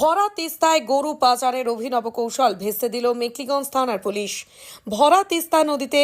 ভরা তিস্তায় গরু পাচারের অভিনব কৌশল ভেস্তে দিল মেখলিগঞ্জ থানার পুলিশ। ভরা তিস্তা নদীতে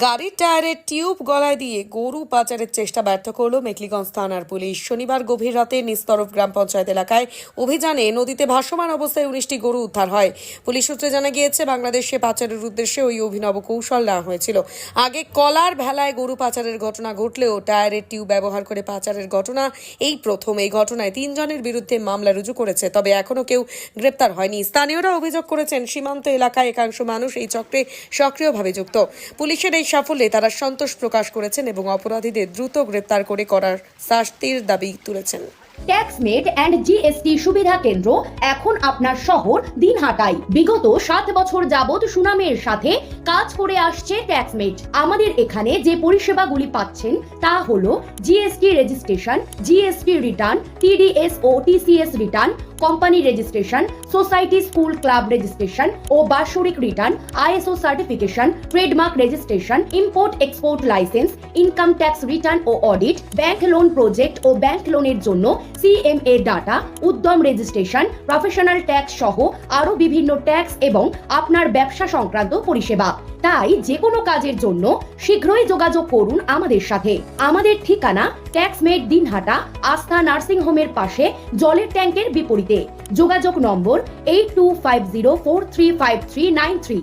গাড়ির টায়ারের টিউব গলায় দিয়ে গরু পাচারের চেষ্টা ব্যর্থ করল মেখলিগঞ্জ থানার পুলিশ। শনিবার গভীর রাতে নিস্তরফ গ্রাম পঞ্চায়েত এলাকায় অভিযানে নদীতে ভাসমান অবস্থায় 19টি গরু উদ্ধার হয়। পুলিশ সূত্রে জানা গিয়েছে, বাংলাদেশে পাচারের উদ্দেশ্যে ওই অভিনব কৌশল নেওয়া হয়েছিল। আগে কলার ভেলায় গরু পাচারের ঘটনা ঘটলেও টায়ারের টিউব ব্যবহার করে পাচারের ঘটনা এই প্রথম। এই ঘটনায় 3 জনের বিরুদ্ধে মামলা রুজু করেছে, তবে এখনো কেউ গ্রেপ্তার হয়নি। স্থানীয়রা অভিযোগ করেছেন, সীমান্ত এলাকায় একাংশ মানুষ এই চক্রে সক্রিয়ভাবে যুক্ত। পুলিশের এই সাফল্যে তারা সন্তোষ প্রকাশ করেছেন এবং অপরাধীদের দ্রুত গ্রেপ্তার করে করার শাস্তির দাবি তুলেছেন। ট্যাক্সমেট অ্যান্ড জিএসটি সুবিধা কেন্দ্র এখন আপনার শহর দিনহাটায়। বিগত 7 বছর যাবৎ সুনামের সাথে কাজ করে আসছে ট্যাক্সমেট। আমাদের এখানে যে পরিষেবাগুলি পাচ্ছেন তা হলো GST registration, GST return, TDS ও TCS return, company registration, society school club registration ও বাৎসরিক return, ISO certification, trademark registration, import export licence, income tax return ও অডিট, ব্যাংক লোন প্রজেক্ট ও ব্যাংক লোনের জন্য CMA data, Udyam registration, professional tax সহ আরো বিভিন্ন ট্যাক্স এবং আপনার ব্যবসা সংক্রান্ত পরিষেবা। তাই যে কোনো কাজের জন্য শীঘ্রই যোগাযোগ করুন আমাদের সাথে। আমাদের ঠিকানা ট্যাক্সমেট দিনহাটা, আস্থা নার্সিং হোমের পাশে, জলের ট্যাঙ্কের বিপরীতে। যোগাযোগ নম্বর 8250435393।